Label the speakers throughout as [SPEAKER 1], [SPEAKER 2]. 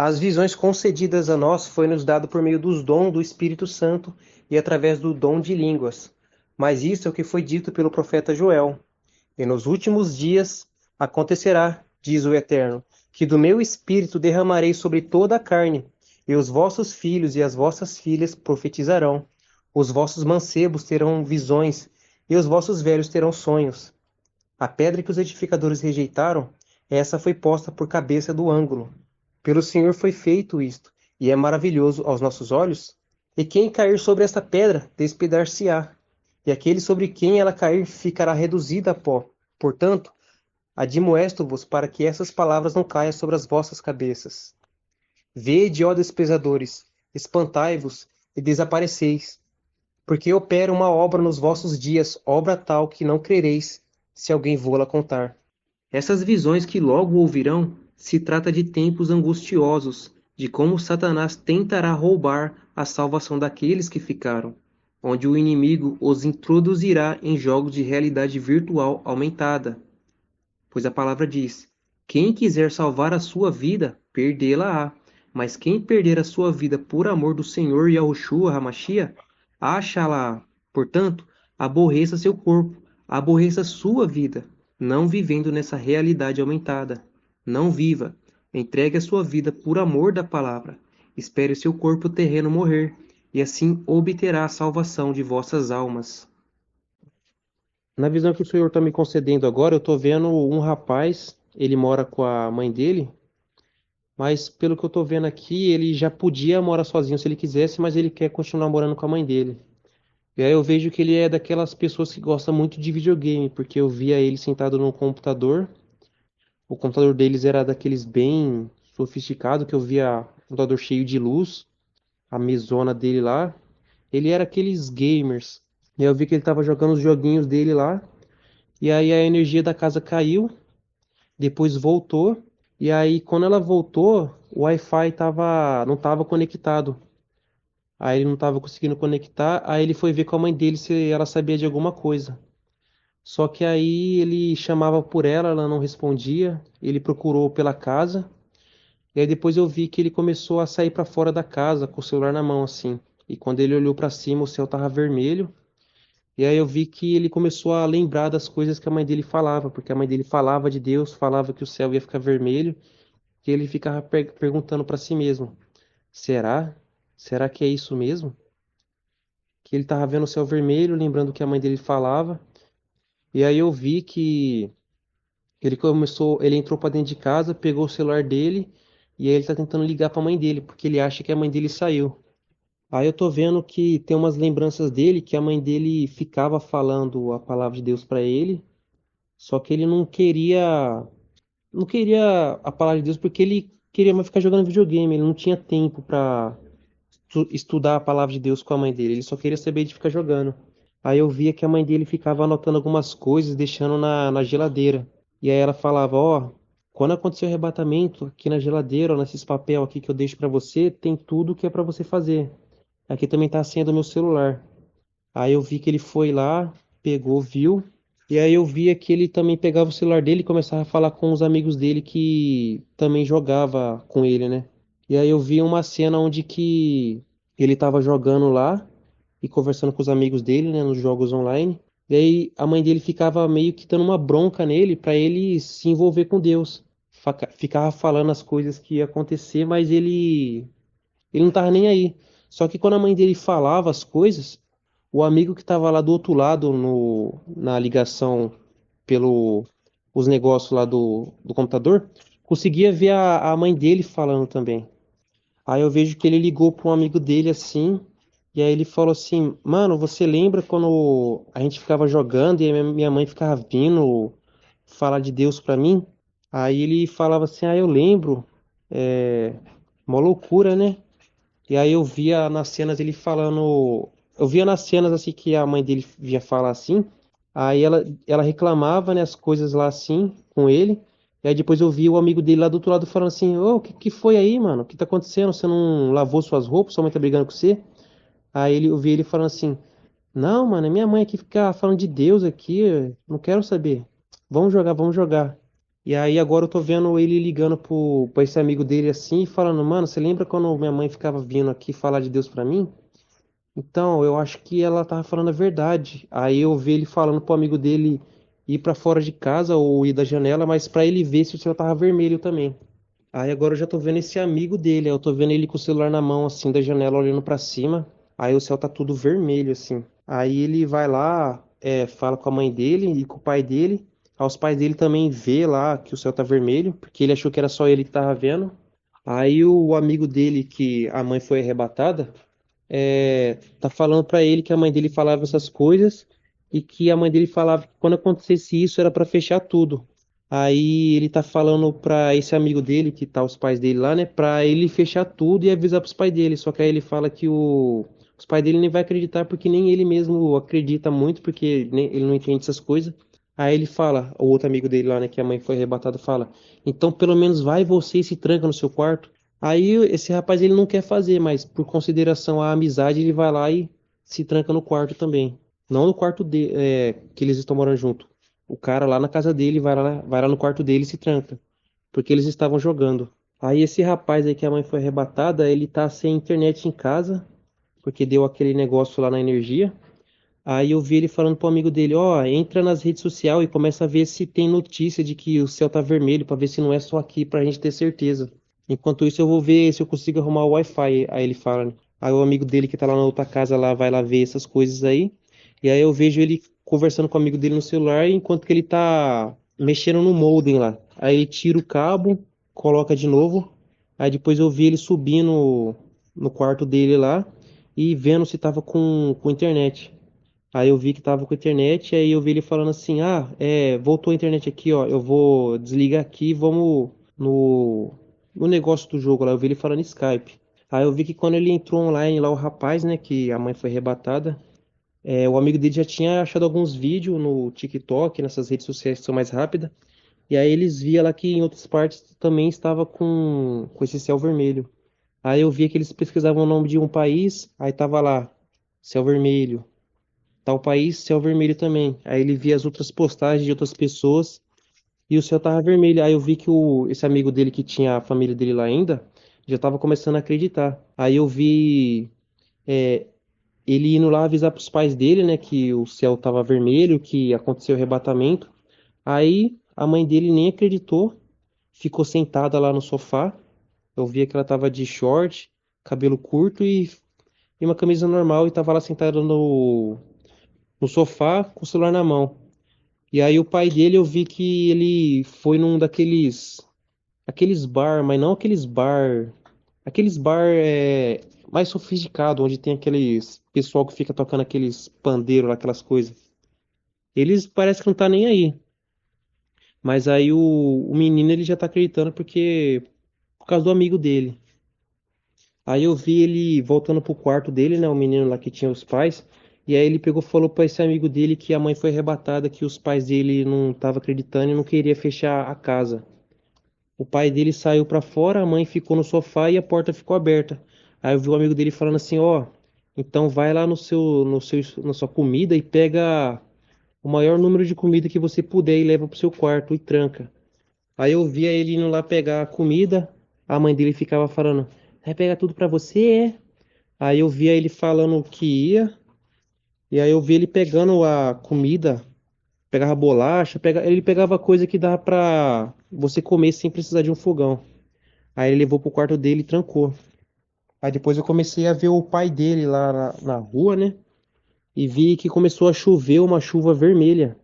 [SPEAKER 1] As visões concedidas a nós foi-nos dado por meio dos dons do Espírito Santo e através do dom de línguas. Mas isso é o que foi dito pelo profeta Joel. E nos últimos dias acontecerá, diz o Eterno, que do meu espírito derramarei sobre toda a carne, e os vossos filhos e as vossas filhas profetizarão. Os vossos mancebos terão visões, e os vossos velhos terão sonhos. A pedra que os edificadores rejeitaram, essa foi posta por cabeça do ângulo. Pelo Senhor foi feito isto, e é maravilhoso aos nossos olhos. E quem cair sobre esta pedra, despedar-se-á, e aquele sobre quem ela cair ficará reduzido a pó. Portanto, admoesto-vos para que essas palavras não caiam sobre as vossas cabeças. Vede, ó desprezadores, espantai-vos e desapareceis, porque opera uma obra nos vossos dias, obra tal que não crereis, se alguém vô-la contar. Essas visões que logo ouvirão se trata de tempos angustiosos, de como Satanás tentará roubar a salvação daqueles que ficaram, onde o inimigo os introduzirá em jogos de realidade virtual aumentada. Pois a palavra diz: quem quiser salvar a sua vida, perdê-la-á. Mas quem perder a sua vida por amor do Senhor Yahushua Hamashia, achá-la-á. Portanto, aborreça seu corpo, aborreça sua vida, não vivendo nessa realidade aumentada. Não viva. Entregue a sua vida por amor da palavra. Espere seu corpo terreno morrer, e assim obterá a salvação de vossas almas. Na visão que o senhor está me concedendo agora, eu estou vendo um rapaz, ele mora com a mãe dele, mas pelo que eu estou vendo aqui, ele já podia morar sozinho se ele quisesse, mas ele quer continuar morando com a mãe dele. E aí eu vejo que ele é daquelas pessoas que gostam muito de videogame, porque eu via ele sentado no computador. O computador deles era daqueles bem sofisticado, que eu via um computador cheio de luz, a mesona dele lá. Ele era aqueles gamers. E aí eu vi que ele estava jogando os joguinhos dele lá. E aí a energia da casa caiu, depois voltou, e aí quando ela voltou, o Wi-Fi não estava conectado. Aí ele não estava conseguindo conectar, aí ele foi ver com a mãe dele se ela sabia de alguma coisa. Só que aí ele chamava por ela, ela não respondia, ele procurou pela casa, e aí depois eu vi que ele começou a sair para fora da casa com o celular na mão assim. E quando ele olhou para cima, o céu estava vermelho. E aí eu vi que ele começou a lembrar das coisas que a mãe dele falava, porque a mãe dele falava de Deus, falava que o céu ia ficar vermelho, e ele ficava perguntando para si mesmo: será? Será que é isso mesmo? Que ele estava vendo o céu vermelho, lembrando que a mãe dele falava. E aí eu vi que ele entrou para dentro de casa, pegou o celular dele, e aí ele tá tentando ligar para a mãe dele, porque ele acha que a mãe dele saiu. Aí eu tô vendo que tem umas lembranças dele que a mãe dele ficava falando a palavra de Deus para ele. Só que ele não queria a palavra de Deus porque ele queria mais ficar jogando videogame, ele não tinha tempo para estudar a palavra de Deus com a mãe dele, ele só queria saber de ficar jogando. Aí eu via que a mãe dele ficava anotando algumas coisas, deixando na geladeira. E aí ela falava, ó, quando acontecer o arrebatamento, aqui na geladeira, ó, nesses papel aqui que eu deixo para você, tem tudo que é para você fazer. Aqui também tá a senha do meu celular. Aí eu vi que ele foi lá, pegou, viu. E aí eu via que ele também pegava o celular dele e começava a falar com os amigos dele que também jogava com ele, né? E aí eu vi uma cena onde que ele tava jogando lá e conversando com os amigos dele, né, nos jogos online. E aí a mãe dele ficava meio que dando uma bronca nele pra ele se envolver com Deus. Ficava falando as coisas que ia acontecer, mas ele não tava nem aí. Só que quando a mãe dele falava as coisas, o amigo que estava lá do outro lado na ligação pelo os negócios lá do computador, conseguia ver a mãe dele falando também. Aí eu vejo que ele ligou para um amigo dele assim, e aí ele falou assim: Mano, você lembra quando a gente ficava jogando e a minha mãe ficava vindo falar de Deus para mim? Aí ele falava assim: Ah, eu lembro. É, mó loucura, né? E aí eu via nas cenas ele falando. Eu via nas cenas assim que a mãe dele via falar assim. Aí ela reclamava, né, as coisas lá assim com ele. E aí depois eu vi o amigo dele lá do outro lado falando assim: Ô, o que foi aí, mano? O que tá acontecendo? Você não lavou suas roupas? Sua mãe tá brigando com você? Aí eu vi ele falando assim: Não, mano, é minha mãe que fica falando de Deus aqui. Eu não quero saber. Vamos jogar, vamos jogar. E aí agora eu tô vendo ele ligando pra esse amigo dele assim, e falando, mano, você lembra quando minha mãe ficava vindo aqui falar de Deus pra mim? Então, eu acho que ela tava falando a verdade. Aí eu vi ele falando pro amigo dele ir pra fora de casa ou ir da janela, mas pra ele ver se o céu tava vermelho também. Aí agora eu já tô vendo esse amigo dele, eu tô vendo ele com o celular na mão, assim, da janela, olhando pra cima. Aí o céu tá tudo vermelho, assim. Aí ele vai lá, fala com a mãe dele e com o pai dele. Aí os pais dele também vê lá que o céu tá vermelho, porque ele achou que era só ele que tava vendo. Aí o amigo dele, que a mãe foi arrebatada, tá falando pra ele que a mãe dele falava essas coisas e que a mãe dele falava que quando acontecesse isso era pra fechar tudo. Aí ele tá falando pra esse amigo dele, que tá os pais dele lá, né, pra ele fechar tudo e avisar pros pais dele. Só que aí ele fala que os pais dele nem vai acreditar porque nem ele mesmo acredita muito, porque ele não entende essas coisas. Aí ele fala, o outro amigo dele lá, né, que a mãe foi arrebatada, fala: então pelo menos vai você e se tranca no seu quarto. Aí esse rapaz ele não quer fazer, mas por consideração à amizade, ele vai lá e se tranca no quarto também. Não no quarto que eles estão morando junto. O cara lá na casa dele vai lá no quarto dele e se tranca, porque eles estavam jogando. Aí esse rapaz aí que a mãe foi arrebatada, ele tá sem internet em casa, porque deu aquele negócio lá na energia. Aí eu vi ele falando pro amigo dele, ó, entra nas redes sociais e começa a ver se tem notícia de que o céu tá vermelho, pra ver se não é só aqui, pra gente ter certeza. Enquanto isso, eu vou ver se eu consigo arrumar o Wi-Fi. Aí ele fala, né? Aí o amigo dele que tá lá na outra casa lá vai lá ver essas coisas aí. E aí eu vejo ele conversando com o amigo dele no celular enquanto que ele tá mexendo no modem lá. Aí ele tira o cabo, coloca de novo. Aí depois eu vi ele subindo no quarto dele lá e vendo se tava com internet. Aí eu vi que tava com internet, aí eu vi ele falando assim, voltou a internet aqui, ó, eu vou desligar aqui, vamos no, no negócio do jogo lá, eu vi ele falando Skype. Aí eu vi que quando ele entrou online lá, o rapaz, né, que a mãe foi arrebatada, o amigo dele já tinha achado alguns vídeos no TikTok, nessas redes sociais que são mais rápidas, e aí eles via lá que em outras partes também estava com esse céu vermelho. Aí eu via que eles pesquisavam o nome de um país, aí tava lá, céu vermelho. Tal país, céu vermelho também. Aí ele via as outras postagens de outras pessoas e o céu tava vermelho. Aí eu vi que esse amigo dele que tinha a família dele lá ainda já tava começando a acreditar. Aí eu vi é, ele indo lá avisar pros pais dele, né, que o céu tava vermelho, que aconteceu o arrebatamento. Aí a mãe dele nem acreditou, ficou sentada lá no sofá. Eu via que ela tava de short, cabelo curto e uma camisa normal e tava lá sentada no sofá com o celular na mão. E aí o pai dele eu vi que ele foi num aqueles bar, mas não aqueles bar mais sofisticado, onde tem aqueles pessoal que fica tocando aqueles pandeiros, aquelas coisas. Eles parece que não tá nem aí. Mas aí o menino ele já tá acreditando porque por causa do amigo dele. Aí eu vi ele voltando pro quarto dele, né, o menino lá que tinha os pais. E aí ele pegou e falou para esse amigo dele que a mãe foi arrebatada, que os pais dele não estavam acreditando e não queria fechar a casa. O pai dele saiu pra fora, a mãe ficou no sofá e a porta ficou aberta. Aí eu vi o amigo dele falando assim, ó, então vai lá na sua comida e pega o maior número de comida que você puder e leva pro seu quarto e tranca. Aí eu via ele indo lá pegar a comida, a mãe dele ficava falando, vai pegar tudo pra você, é? Aí eu via ele falando que ia, e aí eu vi ele pegando a comida, pegava bolacha, ele pegava coisa que dava pra você comer sem precisar de um fogão. Aí ele levou pro quarto dele e trancou. Aí depois eu comecei a ver o pai dele lá na rua, né? E vi que começou a chover uma chuva vermelha,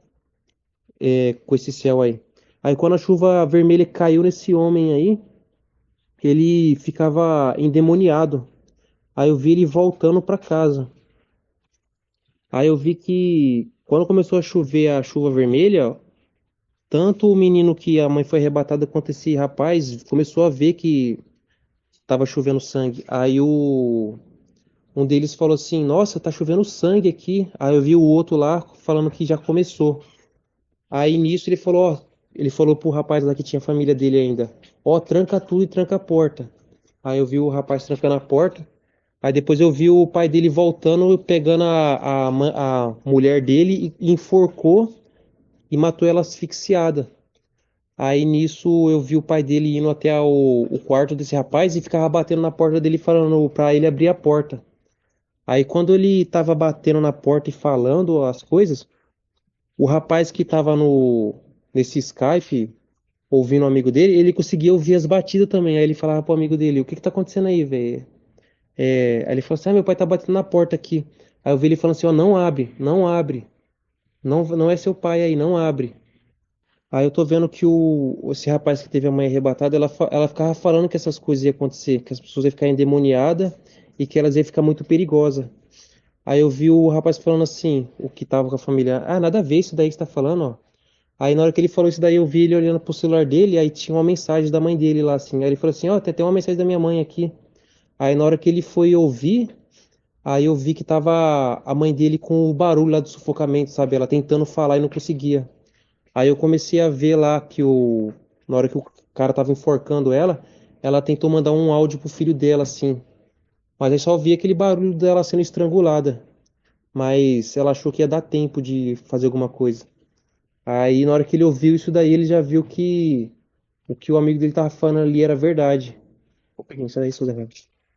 [SPEAKER 1] com esse céu aí. Aí quando a chuva vermelha caiu nesse homem aí, ele ficava endemoniado. Aí eu vi ele voltando pra casa. Aí eu vi que quando começou a chover a chuva vermelha, tanto o menino que a mãe foi arrebatada quanto esse rapaz começou a ver que tava chovendo sangue. Aí um deles falou assim: Nossa, tá chovendo sangue aqui. Aí eu vi o outro lá falando que já começou. Aí nisso ele falou pro rapaz lá que tinha a família dele ainda: Ó, tranca tudo e tranca a porta. Aí eu vi o rapaz trancando a porta. Aí depois eu vi o pai dele voltando, pegando a mulher dele e enforcou e matou ela asfixiada. Aí nisso eu vi o pai dele indo até o quarto desse rapaz e ficava batendo na porta dele falando pra ele abrir a porta. Aí quando ele tava batendo na porta e falando as coisas, o rapaz que tava no nesse Skype ouvindo o amigo dele, ele conseguia ouvir as batidas também. Aí ele falava pro amigo dele: "O que que tá acontecendo aí, velho?" Aí ele falou assim: "Ah, meu pai tá batendo na porta aqui." Aí eu vi ele falando assim: "Ó, não abre, não abre. Não é seu pai aí, não abre." Aí eu tô vendo que esse rapaz que teve a mãe arrebatada, ela ficava falando que essas coisas iam acontecer, que as pessoas iam ficar endemoniadas e que elas iam ficar muito perigosas. Aí eu vi o rapaz falando assim, o que tava com a família: "Ah, nada a ver isso daí que você tá falando, ó." Aí na hora que ele falou isso daí, eu vi ele olhando pro celular dele, aí tinha uma mensagem da mãe dele lá assim. Aí ele falou assim: "Ó, tem até uma mensagem da minha mãe aqui." Aí na hora que ele foi ouvir, aí eu vi que tava a mãe dele com o barulho lá do sufocamento, sabe? Ela tentando falar e não conseguia. Aí eu comecei a ver lá na hora que o cara tava enforcando ela, ela tentou mandar um áudio pro filho dela, assim. Mas aí só vi aquele barulho dela sendo estrangulada. Mas ela achou que ia dar tempo de fazer alguma coisa. Aí na hora que ele ouviu isso daí, ele já viu que o que o amigo dele tava falando ali era verdade. Opa, isso aí, Suzy.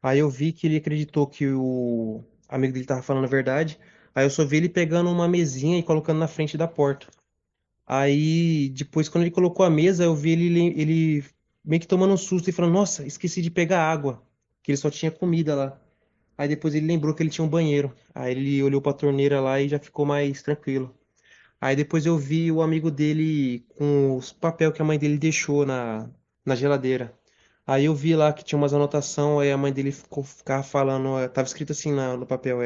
[SPEAKER 1] Aí eu vi que ele acreditou que o amigo dele tava falando a verdade. Aí eu só vi ele pegando uma mesinha e colocando na frente da porta. Aí, depois, quando ele colocou a mesa, eu vi ele meio que tomando um susto e falando: "Nossa, esqueci de pegar água." Que ele só tinha comida lá. Aí depois ele lembrou que ele tinha um banheiro. Aí ele olhou pra torneira lá e já ficou mais tranquilo. Aí depois eu vi o amigo dele com os papel que a mãe dele deixou na geladeira. Aí eu vi lá que tinha umas anotação, aí a mãe dele ficava falando, tava escrito assim no papel: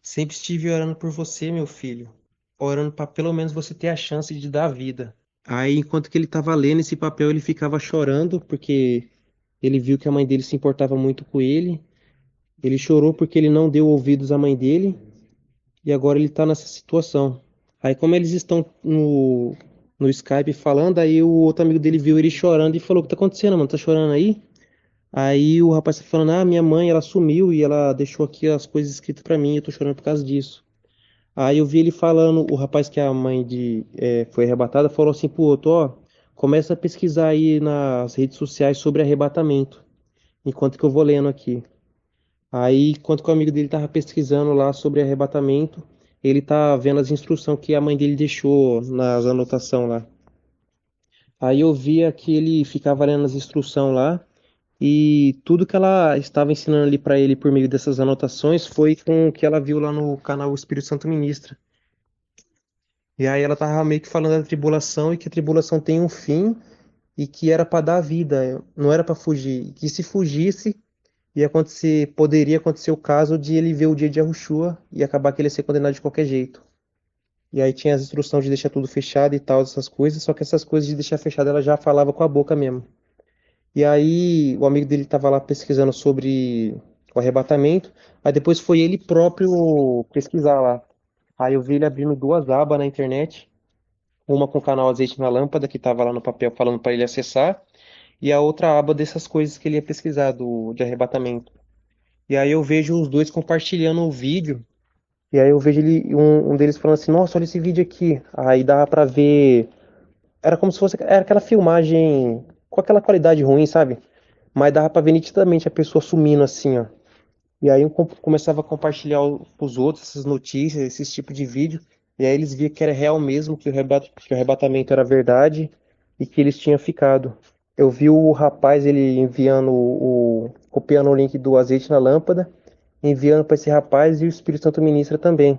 [SPEAKER 1] "Sempre estive orando por você, meu filho. Orando para pelo menos você ter a chance de dar a vida." Aí, enquanto que ele tava lendo esse papel, ele ficava chorando, porque ele viu que a mãe dele se importava muito com ele. Ele chorou porque ele não deu ouvidos à mãe dele, e agora ele tá nessa situação. Aí, como eles estão no Skype falando, aí o outro amigo dele viu ele chorando e falou: "O que tá acontecendo, mano? Tá chorando aí?" Aí o rapaz tá falando: "Ah, minha mãe, ela sumiu e ela deixou aqui as coisas escritas pra mim, eu tô chorando por causa disso." Aí eu vi ele falando, o rapaz que a mãe foi arrebatada falou assim pro outro: "Ó, começa a pesquisar aí nas redes sociais sobre arrebatamento, enquanto que eu vou lendo aqui." Aí, enquanto que o amigo dele tava pesquisando lá sobre arrebatamento, ele tá vendo as instruções que a mãe dele deixou nas anotações lá. Aí eu via que ele ficava lendo as instruções lá, e tudo que ela estava ensinando ali pra ele por meio dessas anotações foi com o que ela viu lá no canal Espírito Santo Ministra. E aí ela tava meio que falando da tribulação e que a tribulação tem um fim e que era para dar vida, não era para fugir. E que se fugisse, poderia acontecer o caso de ele ver o dia de Yahushua e acabar que ele ia ser condenado de qualquer jeito. E aí tinha as instruções de deixar tudo fechado e tal, essas coisas, só que essas coisas de deixar fechado ela já falava com a boca mesmo. E aí o amigo dele tava lá pesquisando sobre o arrebatamento, aí depois foi ele próprio pesquisar lá. Aí eu vi ele abrindo duas abas na internet, uma com o canal Azeite na Lâmpada, que estava lá no papel falando para ele acessar, e a outra aba dessas coisas que ele ia pesquisar, de arrebatamento. E aí eu vejo os dois compartilhando o vídeo, e aí eu vejo um deles falando assim: "Nossa, olha esse vídeo aqui." Aí dava pra ver. Era como se fosse. Era aquela filmagem com aquela qualidade ruim, sabe? Mas dava pra ver nitidamente a pessoa sumindo assim, ó. E aí eu começava a compartilhar os outros essas notícias, esse tipo de vídeo. E aí eles viam que era real mesmo, que o arrebatamento era verdade e que eles tinham ficado. Eu vi o rapaz ele enviando copiando o link do azeite na lâmpada, enviando para esse rapaz e o Espírito Santo ministra também.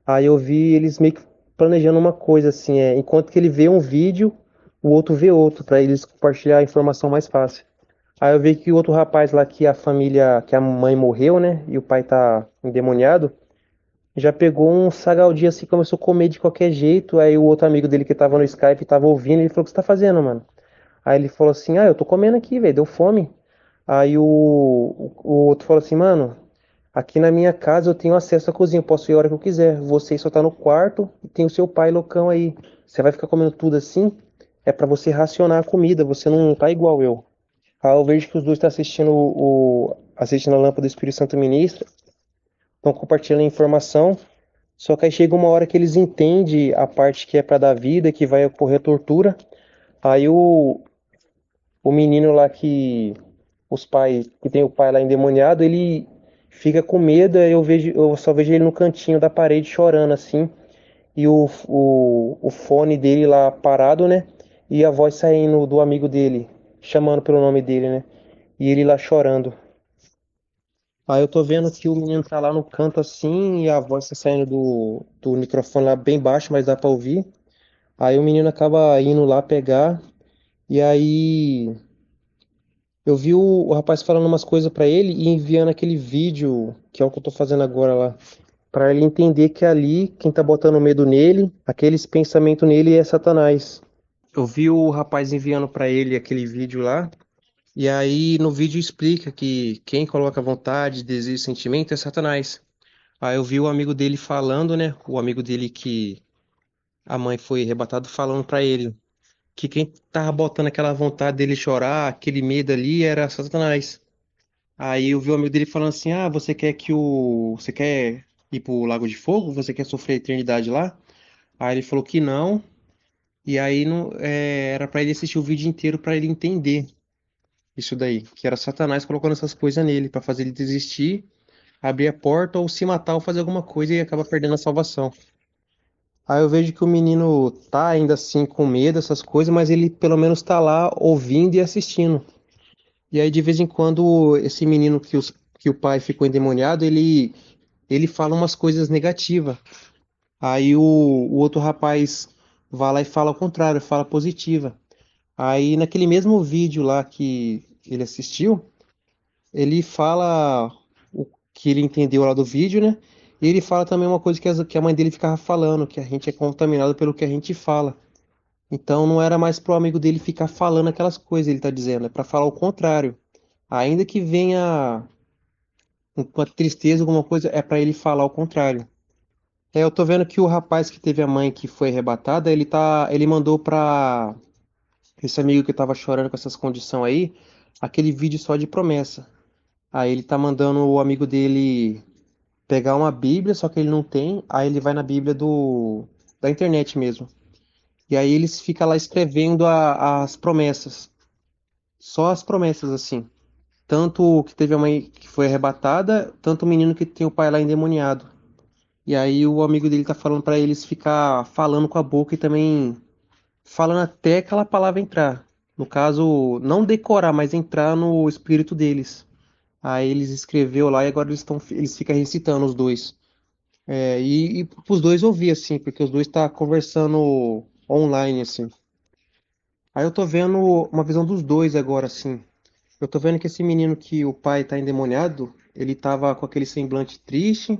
[SPEAKER 1] Aí eu vi eles meio que planejando uma coisa assim, enquanto que ele vê um vídeo, o outro vê outro, para eles compartilhar a informação mais fácil. Aí eu vi que o outro rapaz lá que a família, que a mãe morreu, né? E o pai tá endemoniado, já pegou um salgadinho assim, começou a comer de qualquer jeito. Aí o outro amigo dele que tava no Skype tava ouvindo, ele falou: "O que você tá fazendo, mano?" Aí ele falou assim: "Ah, eu tô comendo aqui, velho, deu fome." Aí o outro falou assim: "Mano, aqui na minha casa eu tenho acesso à cozinha, eu posso ir a hora que eu quiser. Você só tá no quarto e tem o seu pai loucão aí. Você vai ficar comendo tudo assim? É pra você racionar a comida, você não tá igual eu." Aí eu vejo que os dois estão assistindo a Lâmpada do Espírito Santo Ministra, estão compartilhando a informação, só que aí chega uma hora que eles entendem a parte que é para dar vida, que vai ocorrer tortura. Aí o menino lá os pais, que tem o pai lá endemoniado, ele fica com medo, aí eu só vejo ele no cantinho da parede chorando assim, e o fone dele lá parado, né? E a voz saindo do amigo dele, chamando pelo nome dele, né? E ele lá chorando. Aí eu tô vendo que o menino tá lá no canto assim, e a voz tá saindo do microfone lá bem baixo, mas dá pra ouvir. Aí o menino acaba indo lá pegar, e aí eu vi o rapaz falando umas coisas pra ele e enviando aquele vídeo, que é o que eu tô fazendo agora lá, pra ele entender que ali quem tá botando medo nele, aqueles pensamentos nele é Satanás. Eu vi o rapaz enviando pra ele aquele vídeo lá, e aí no vídeo explica que quem coloca vontade, desejo e sentimento é Satanás. Aí eu vi o amigo dele falando, né? O amigo dele que a mãe foi arrebatado falando pra ele que quem tava botando aquela vontade dele chorar, aquele medo ali era Satanás. Aí eu vi o amigo dele falando assim: "Ah, você quer ir pro Lago de Fogo? Você quer sofrer a eternidade lá?" Aí ele falou que não. E aí não, era pra ele assistir o vídeo inteiro pra ele entender isso daí, que era Satanás colocando essas coisas nele pra fazer ele desistir, abrir a porta ou se matar ou fazer alguma coisa e acaba perdendo a salvação. Aí eu vejo que o menino tá ainda assim com medo, essas coisas, mas ele pelo menos tá lá ouvindo e assistindo. E aí de vez em quando esse menino que o pai ficou endemoniado, ele fala umas coisas negativas. Aí o outro rapaz vai lá e fala ao contrário, fala positiva. Aí naquele mesmo vídeo lá que ele assistiu, ele fala o que ele entendeu lá do vídeo, né? E ele fala também uma coisa que a mãe dele ficava falando, que a gente é contaminado pelo que a gente fala. Então não era mais pro amigo dele ficar falando aquelas coisas, ele tá dizendo, é pra falar o contrário. Ainda que venha uma tristeza, alguma coisa, é pra ele falar o contrário. É, eu tô vendo que o rapaz que teve a mãe que foi arrebatada, ele mandou pra esse amigo que tava chorando com essas condições aí, aquele vídeo só de promessa. Aí ele tá mandando o amigo dele pegar uma Bíblia, só que ele não tem, aí ele vai na Bíblia da internet mesmo. E aí eles ficam lá escrevendo as promessas. Só as promessas, assim. Tanto o que teve a mãe que foi arrebatada, tanto o menino que tem o pai lá endemoniado. E aí o amigo dele tá falando pra eles ficar falando com a boca e também falando até aquela palavra entrar. No caso, não decorar, mas entrar no espírito deles. Aí eles escreveu lá e agora eles ficam recitando os dois. E pros dois ouvir, assim, porque os dois tá conversando online, assim. Aí eu tô vendo uma visão dos dois agora, assim. Eu tô vendo que esse menino que o pai tá endemoniado, ele tava com aquele semblante triste,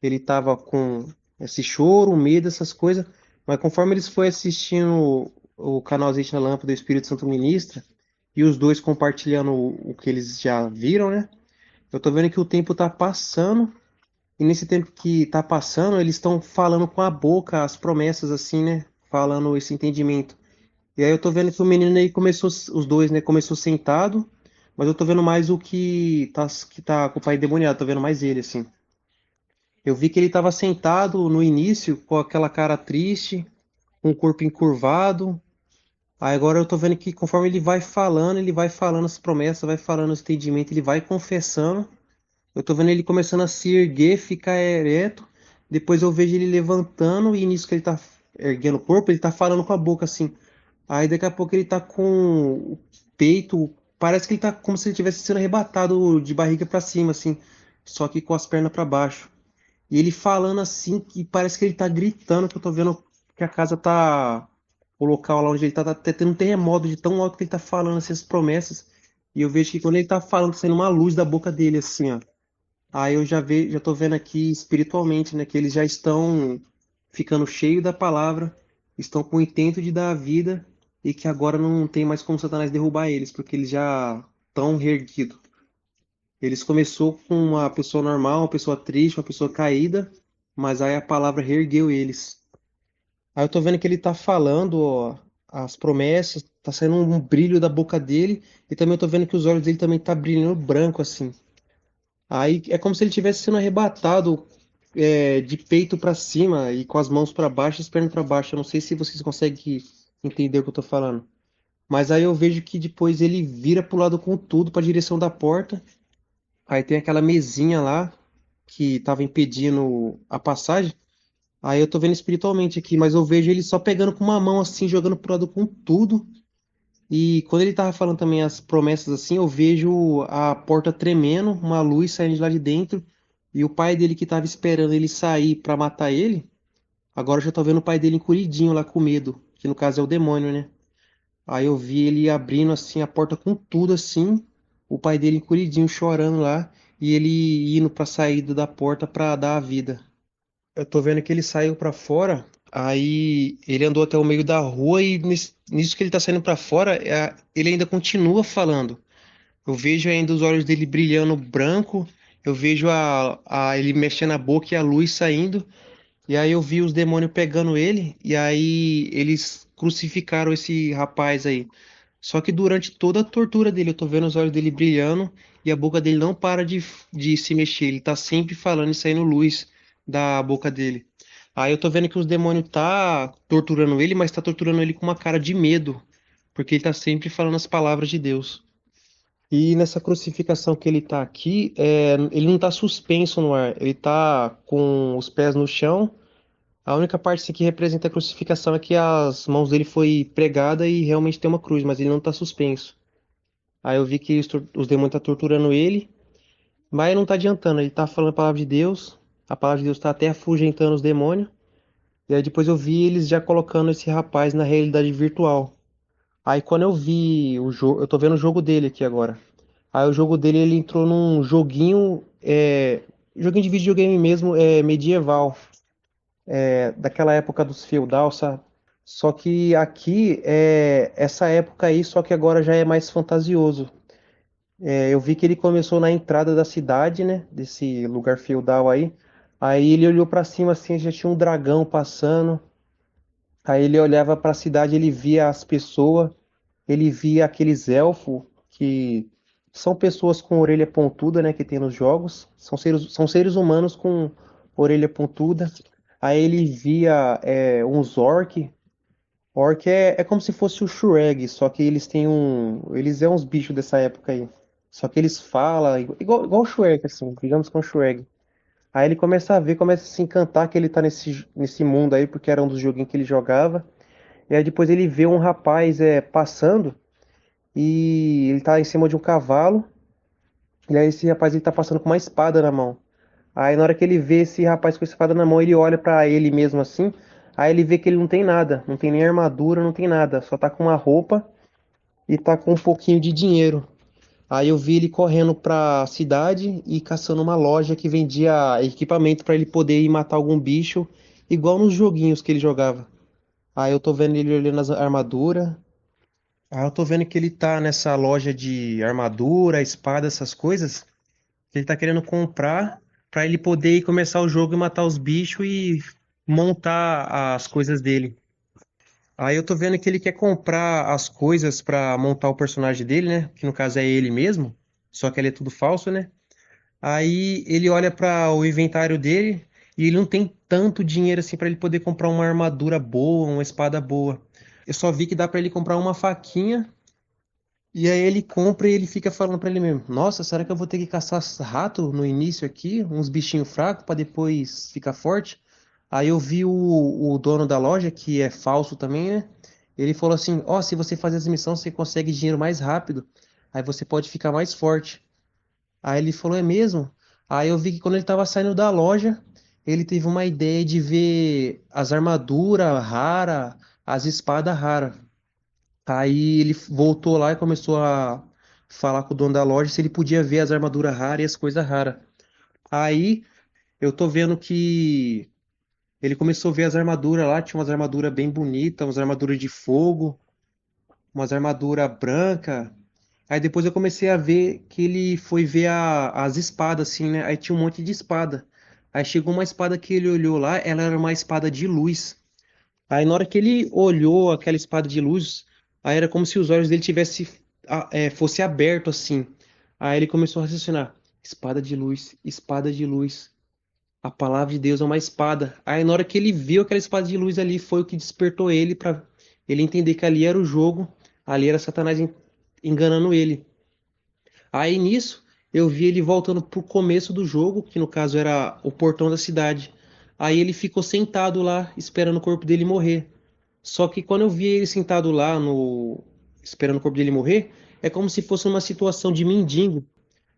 [SPEAKER 1] ele tava com esse choro, medo, essas coisas, mas conforme eles foi assistindo o canal Azeite na Lâmpada do Espírito Santo Ministra, e os dois compartilhando o que eles já viram, né? Eu tô vendo que o tempo tá passando, e nesse tempo que tá passando, eles estão falando com a boca as promessas, assim, né? Falando esse entendimento. E aí eu tô vendo que o menino aí começou, os dois, né? Começou sentado, mas eu tô vendo mais o que tá com o pai endemoniado, tô vendo mais ele, assim. Eu vi que ele tava sentado no início, com aquela cara triste, com o corpo encurvado. Aí agora eu tô vendo que conforme ele vai falando as promessas, vai falando os entendimentos, ele vai confessando. Eu tô vendo ele começando a se erguer, ficar ereto. Depois eu vejo ele levantando e nisso que ele tá erguendo o corpo, ele tá falando com a boca assim. Aí daqui a pouco ele tá com o peito, parece que ele tá como se ele tivesse sendo arrebatado de barriga pra cima, assim, só que com as pernas pra baixo. E ele falando assim, que parece que ele tá gritando, que eu tô vendo que a casa tá. O local lá onde ele tá até tendo um terremoto de tão alto que ele tá falando essas promessas. E eu vejo que quando ele tá falando, tá saindo uma luz da boca dele, assim, ó. Aí eu já tô vendo aqui espiritualmente, né, que eles já estão ficando cheios da palavra, estão com o intento de dar a vida e que agora não tem mais como Satanás derrubar eles, porque eles já estão reerguidos. Eles começou com uma pessoa normal, uma pessoa triste, uma pessoa caída, mas aí a palavra reergueu eles. Aí eu tô vendo que ele tá falando, ó, as promessas, tá saindo um brilho da boca dele, e também eu tô vendo que os olhos dele também tá brilhando branco assim. Aí é como se ele estivesse sendo arrebatado de peito pra cima e com as mãos pra baixo e as pernas pra baixo. Eu não sei se vocês conseguem entender o que eu tô falando. Mas aí eu vejo que depois ele vira pro lado com tudo, pra direção da porta. Aí tem aquela mesinha lá que tava impedindo a passagem. Aí eu tô vendo espiritualmente aqui, mas eu vejo ele só pegando com uma mão assim, jogando pro lado com tudo. E quando ele tava falando também as promessas assim, eu vejo a porta tremendo, uma luz saindo de lá de dentro, e o pai dele que tava esperando ele sair pra matar ele, agora eu já tô vendo o pai dele encolhidinho lá com medo, que no caso é o demônio, né? Aí eu vi ele abrindo assim a porta com tudo assim, o pai dele encolhidinho chorando lá, e ele indo pra saída da porta pra dar a vida. Eu tô vendo que ele saiu pra fora, aí ele andou até o meio da rua e nisso que ele tá saindo pra fora, ele ainda continua falando. Eu vejo ainda os olhos dele brilhando branco, eu vejo ele mexendo a boca e a luz saindo, e aí eu vi os demônios pegando ele, e aí eles crucificaram esse rapaz aí. Só que durante toda a tortura dele, eu tô vendo os olhos dele brilhando e a boca dele não para de se mexer. Ele tá sempre falando e saindo luz da boca dele. Aí eu tô vendo que os demônios tá torturando ele, mas tá torturando ele com uma cara de medo, porque ele tá sempre falando as palavras de Deus. E nessa crucificação que ele tá aqui, ele não tá suspenso no ar, ele tá com os pés no chão. A única parte assim, que representa a crucificação é que as mãos dele foi pregada e realmente tem uma cruz, mas ele não tá suspenso. Aí eu vi que os demônios tá torturando ele, mas não tá adiantando, ele tá falando a palavra de Deus tá até afugentando os demônios, e aí depois eu vi eles já colocando esse rapaz na realidade virtual. Aí quando eu vi o jogo, eu tô vendo o jogo dele aqui agora. Aí o jogo dele, ele entrou num joguinho de videogame mesmo, medieval, daquela época dos feudal, sabe? Só que aqui é essa época aí, só que agora já é mais fantasioso. Eu vi que ele começou na entrada da cidade, né? Desse lugar feudal aí. Aí ele olhou pra cima assim, já tinha um dragão passando. Aí ele olhava pra cidade, ele via as pessoas, ele via aqueles elfos que são pessoas com orelha pontuda, né? Que tem nos jogos. São seres humanos com orelha pontuda. Aí ele via uns orc. Orc é como se fosse o Shrek, só que eles têm um. Eles é uns bichos dessa época aí. Só que eles falam, igual o Shrek, assim, digamos com o Shrek. Aí ele começa a ver, começa a se encantar que ele tá nesse mundo aí, porque era um dos joguinhos que ele jogava. E aí depois ele vê um rapaz passando, e ele tá em cima de um cavalo, e aí esse rapaz ele tá passando com uma espada na mão. Aí na hora que ele vê esse rapaz com a espada na mão, ele olha pra ele mesmo assim, aí ele vê que ele não tem nada, não tem nem armadura, não tem nada, só tá com uma roupa e tá com um pouquinho de dinheiro. Aí eu vi ele correndo pra cidade e caçando uma loja que vendia equipamento pra ele poder ir matar algum bicho, igual nos joguinhos que ele jogava. Aí eu tô vendo ele olhando as armaduras. Aí eu tô vendo que ele tá nessa loja de armadura, espada, essas coisas, que ele tá querendo comprar pra ele poder ir começar o jogo e matar os bichos e montar as coisas dele. Aí eu tô vendo que ele quer comprar as coisas pra montar o personagem dele, né? Que no caso é ele mesmo, só que ele é tudo falso, né? Aí ele olha para o inventário dele e ele não tem tanto dinheiro assim para ele poder comprar uma armadura boa, uma espada boa. Eu só vi que dá para ele comprar uma faquinha e aí ele compra e ele fica falando para ele mesmo: Nossa, será que eu vou ter que caçar rato no início aqui, uns bichinhos fracos para depois ficar forte? Aí eu vi o dono da loja, que é falso também, né? Ele falou assim: Ó, se você fazer essa missão, você consegue dinheiro mais rápido. Aí você pode ficar mais forte. Aí ele falou, é mesmo? Aí eu vi que quando ele estava saindo da loja, ele teve uma ideia de ver as armaduras raras, as espadas raras. Aí ele voltou lá e começou a falar com o dono da loja se ele podia ver as armaduras raras e as coisas raras. Aí eu tô vendo que ele começou a ver as armaduras lá, tinha umas armaduras bem bonitas, umas armaduras de fogo, umas armaduras brancas. Aí depois eu comecei a ver que ele foi ver as espadas, assim, né? Aí tinha um monte de espada. Aí chegou uma espada que ele olhou lá, ela era uma espada de luz. Aí na hora que ele olhou aquela espada de luz, aí era como se os olhos dele tivesse fosse aberto assim. Aí ele começou a raciocinar: espada de luz, espada de luz. A palavra de Deus é uma espada. Aí na hora que ele viu aquela espada de luz ali, foi o que despertou ele para ele entender que ali era o jogo. Ali era Satanás enganando ele. Aí nisso, eu vi ele voltando pro começo do jogo, que no caso era o portão da cidade. Aí ele ficou sentado lá, esperando o corpo dele morrer. Só que quando eu vi ele sentado lá, no esperando o corpo dele morrer, é como se fosse uma situação de mendigo.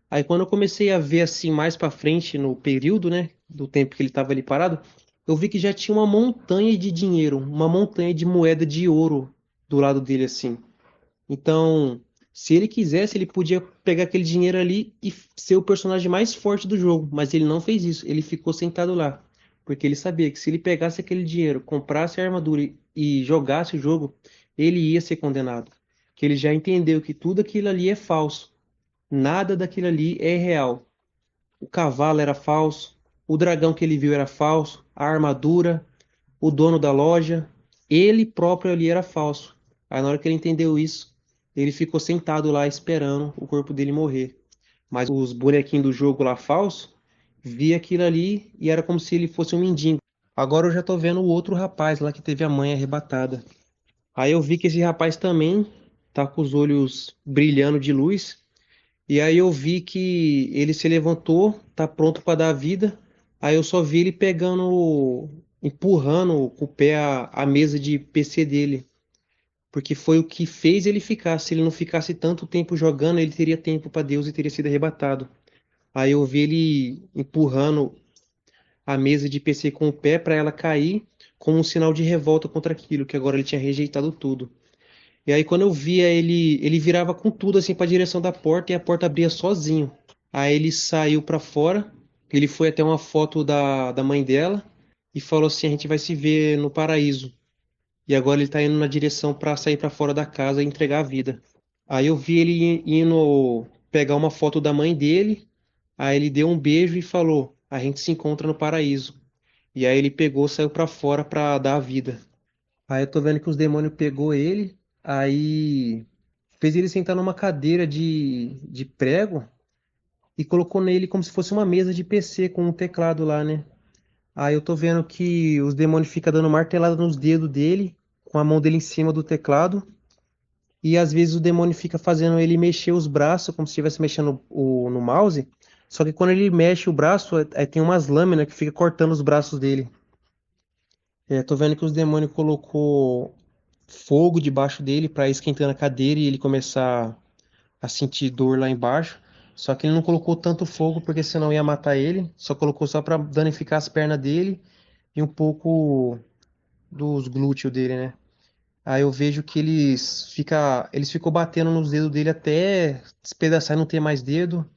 [SPEAKER 1] Aí quando eu comecei a ver assim mais pra frente no período, né, do tempo que ele tava ali parado, eu vi que já tinha uma montanha de dinheiro, uma montanha de moeda de ouro do lado dele assim. Então, se ele quisesse, ele podia pegar aquele dinheiro ali e ser o personagem mais forte do jogo, mas ele não fez isso, ele ficou sentado lá, porque ele sabia que se ele pegasse aquele dinheiro, comprasse a armadura e jogasse o jogo, ele ia ser condenado. Que ele já entendeu que tudo aquilo ali é falso, nada daquilo ali é real. O cavalo era falso, o dragão que ele viu era falso, a armadura, o dono da loja, ele próprio ali era falso. Aí na hora que ele entendeu isso, ele ficou sentado lá esperando o corpo dele morrer. Mas os bonequinhos do jogo lá falso, via aquilo ali e era como se ele fosse um mendigo. Agora eu já tô vendo o outro rapaz lá que teve a mãe arrebatada. Aí eu vi que esse rapaz também tá com os olhos brilhando de luz. E aí eu vi que ele se levantou, tá pronto para dar a vida. Aí eu só vi ele pegando, empurrando com o pé a mesa de PC dele, porque foi o que fez ele ficar. Se ele não ficasse tanto tempo jogando, ele teria tempo para Deus e teria sido arrebatado. Aí eu vi ele empurrando a mesa de PC com o pé para ela cair, como um sinal de revolta contra aquilo, que agora ele tinha rejeitado tudo. E aí quando eu via ele virava com tudo assim para a direção da porta e a porta abria sozinho. Aí ele saiu pra fora, ele foi até uma foto da mãe dela e falou assim: a gente vai se ver no paraíso. E agora ele tá indo na direção pra sair pra fora da casa e entregar a vida. Aí eu vi ele indo pegar uma foto da mãe dele, aí ele deu um beijo e falou: a gente se encontra no paraíso. E aí ele pegou, saiu pra fora pra dar a vida. Aí eu tô vendo que os demônios pegou ele, aí fez ele sentar numa cadeira de prego e colocou nele como se fosse uma mesa de PC com um teclado lá, né? Aí eu tô vendo que os demônios ficam dando martelada nos dedos dele, com a mão dele em cima do teclado, e às vezes o demônio fica fazendo ele mexer os braços, como se estivesse mexendo no mouse, só que quando ele mexe o braço, aí tem umas lâminas que fica cortando os braços dele. É, tô vendo que os demônios colocou fogo debaixo dele pra ir esquentando a cadeira e ele começar a sentir dor lá embaixo. Só que ele não colocou tanto fogo porque senão ia matar ele. Só colocou só pra danificar as pernas dele e um pouco dos glúteos dele, né? Aí eu vejo que eles ficou batendo nos dedos dele até despedaçar e não ter mais dedo.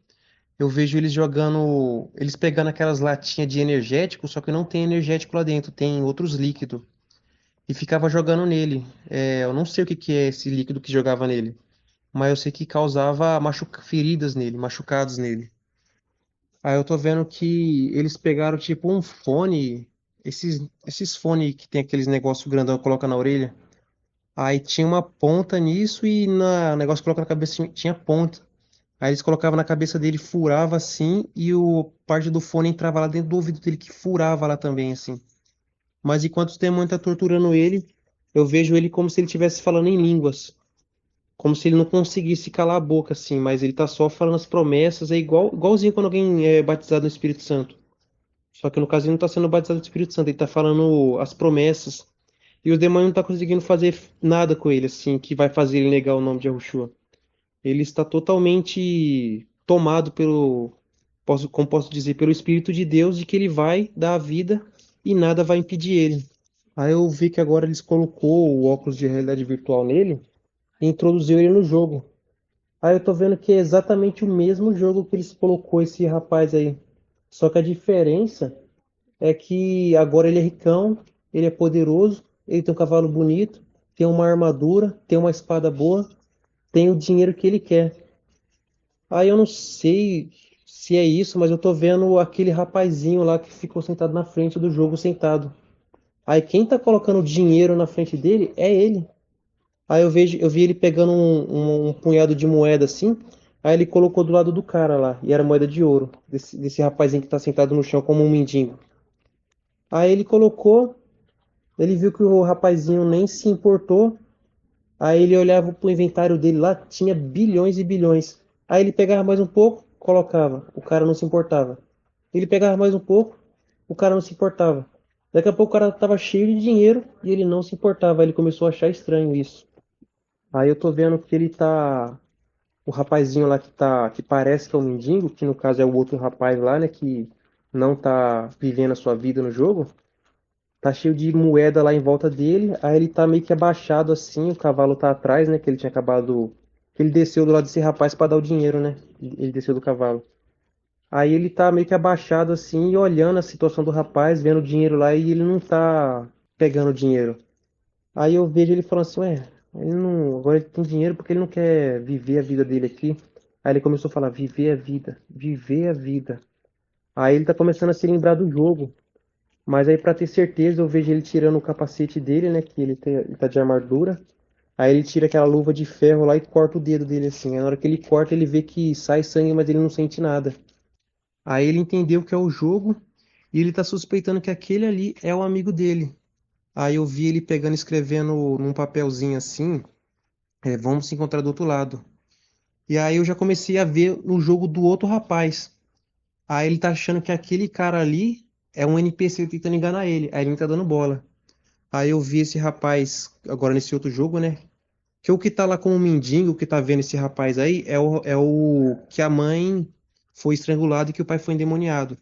[SPEAKER 1] Eu vejo eles jogando, eles pegando aquelas latinhas de energético, só que não tem energético lá dentro, tem outros líquidos. E ficava jogando nele. É, eu não sei o que que é esse líquido que jogava nele, mas eu sei que causava feridas nele, machucados nele. Aí eu tô vendo que eles pegaram tipo um fone, esses fones que tem aqueles negócio grandão que coloca na orelha. Aí tinha uma ponta nisso e o negócio que coloca na cabeça tinha ponta. Aí eles colocavam na cabeça dele, furava assim, e o parte do fone entrava lá dentro do ouvido dele que furava lá também, assim. Mas enquanto o demônio tá torturando ele, eu vejo ele como se ele estivesse falando em línguas. Como se ele não conseguisse calar a boca, assim, mas ele tá só falando as promessas, é igualzinho quando alguém é batizado no Espírito Santo. Só que no caso ele não tá sendo batizado no Espírito Santo, ele tá falando as promessas. E o demônio não tá conseguindo fazer nada com ele, assim, que vai fazer ele negar o nome de Yahushua. Ele está totalmente tomado como posso dizer, pelo Espírito de Deus, de que ele vai dar a vida e nada vai impedir ele. Aí eu vi que agora eles colocou o óculos de realidade virtual nele e introduziu ele no jogo. Aí eu tô vendo que é exatamente o mesmo jogo que eles colocou esse rapaz aí. Só que a diferença é que agora ele é ricão, ele é poderoso, ele tem um cavalo bonito, tem uma armadura, tem uma espada boa, tem o dinheiro que ele quer. Aí eu não sei se é isso, mas eu tô vendo aquele rapazinho lá que ficou sentado na frente do jogo sentado. Aí quem tá colocando dinheiro na frente dele é ele. Aí eu vi ele pegando um punhado de moeda assim, aí ele colocou do lado do cara lá, e era moeda de ouro, desse rapazinho que tá sentado no chão como um mendigo. Aí ele colocou, ele viu que o rapazinho nem se importou, Aí ele olhava pro inventário dele lá, tinha bilhões e bilhões. Aí ele pegava mais um pouco, colocava. O cara não se importava. Ele pegava mais um pouco, o cara não se importava. Daqui a pouco o cara tava cheio de dinheiro e ele não se importava. Aí ele começou a achar estranho isso. Aí eu tô vendo que ele tá. O rapazinho lá que tá. Que parece que é um mendigo, que no caso é o outro rapaz lá, né? Que não tá vivendo a sua vida no jogo. Tá cheio de moeda lá em volta dele. Aí ele tá meio que abaixado assim, o cavalo tá atrás, né? Que ele tinha acabado. Que ele desceu do lado desse rapaz pra dar o dinheiro, né? Ele desceu do cavalo. Aí ele tá meio que abaixado assim e olhando a situação do rapaz, vendo o dinheiro lá e ele não tá pegando o dinheiro. Aí eu vejo ele falando assim, ué, ele não, agora ele tem dinheiro porque ele não quer viver a vida dele aqui. Aí ele começou a falar, viver a vida, viver a vida. Aí ele tá começando a se lembrar do jogo. Mas aí pra ter certeza eu vejo ele tirando o capacete dele, né, que ele tá de armadura. Aí ele tira aquela luva de ferro lá e corta o dedo dele assim. Aí na hora que ele corta ele vê que sai sangue, mas ele não sente nada. Aí ele entendeu que é o jogo e ele tá suspeitando que aquele ali é o amigo dele. Aí eu vi ele pegando e escrevendo num papelzinho assim, vamos se encontrar do outro lado. E aí eu já comecei a ver no jogo do outro rapaz. Aí ele tá achando que aquele cara ali é um NPC tentando enganar ele. Aí ele tá dando bola. Aí eu vi esse rapaz agora nesse outro jogo, né? Que o que tá lá como mendigo, o que tá vendo esse rapaz aí, é o que a mãe foi estrangulada e que o pai foi endemoniado.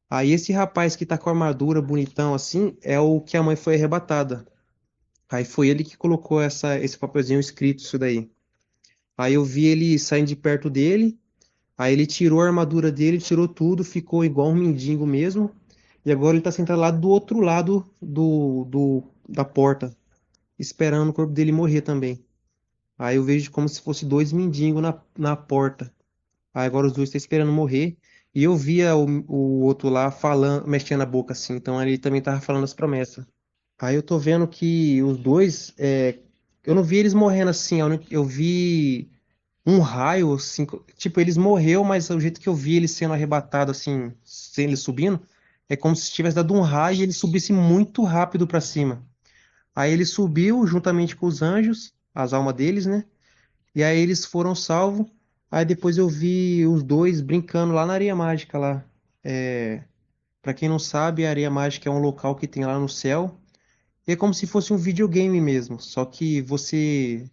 [SPEAKER 1] Aí esse rapaz que tá com a armadura bonitão assim, é o que a mãe foi arrebatada. Aí foi ele que colocou esse papelzinho escrito isso daí. Aí eu vi ele saindo de perto dele, aí ele tirou a armadura dele, tirou tudo, ficou igual um mendigo mesmo. E agora ele tá sentado lá do outro lado da porta, esperando o corpo dele morrer também. Aí eu vejo como se fosse dois mendigos na porta. Aí agora os dois estão esperando morrer. E eu via o outro lá falando, mexendo a boca assim. Então ele também tava falando as promessas. Aí eu tô vendo que os dois. Eu não vi eles morrendo assim. Eu vi um raio, assim. Tipo, eles morreu, mas o jeito que eu vi eles sendo arrebatados, assim, sem eles subindo, é como se tivesse dado um raio e ele subisse muito rápido pra cima. Aí ele subiu juntamente com os anjos, as almas deles, né? E aí eles foram salvos. Aí depois eu vi os dois brincando lá na areia mágica lá. É, para quem não sabe, a areia mágica é um local que tem lá no céu. E é como se fosse um videogame mesmo. Só que você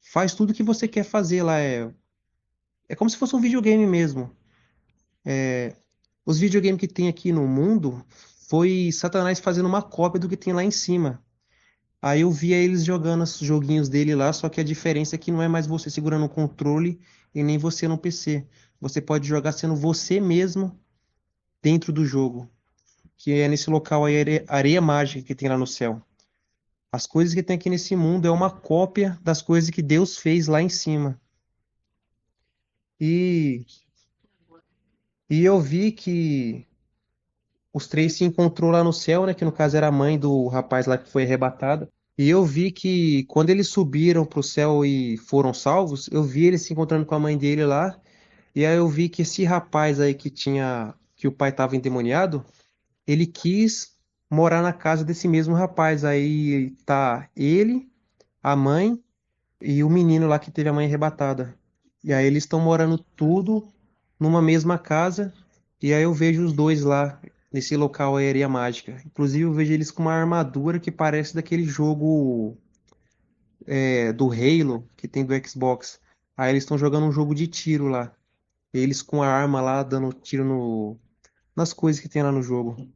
[SPEAKER 1] faz tudo que você quer fazer lá. É como se fosse um videogame mesmo. Os videogames que tem aqui no mundo foi Satanás fazendo uma cópia do que tem lá em cima. Aí eu via eles jogando os joguinhos dele lá, só que a diferença é que não é mais você segurando o controle e nem você no PC. Você pode jogar sendo você mesmo dentro do jogo, que é nesse local aí, areia mágica que tem lá no céu. As coisas que tem aqui nesse mundo é uma cópia das coisas que Deus fez lá em cima. E, e eu vi que os três se encontrou lá no céu, né? Que no caso era a mãe do rapaz lá que foi arrebatado. E eu vi que quando eles subiram para o céu e foram salvos, eu vi eles se encontrando com a mãe dele lá. E aí eu vi que esse rapaz aí que o pai estava endemoniado, ele quis morar na casa desse mesmo rapaz. Aí tá ele, a mãe e o menino lá que teve a mãe arrebatada. E aí eles estão morando tudo numa mesma casa. E aí eu vejo os dois lá nesse local aérea mágica. Inclusive eu vejo eles com uma armadura que parece daquele jogo do Halo que tem do Xbox. Aí eles estão jogando um jogo de tiro lá. Eles com a arma lá dando tiro nas coisas que tem lá no jogo.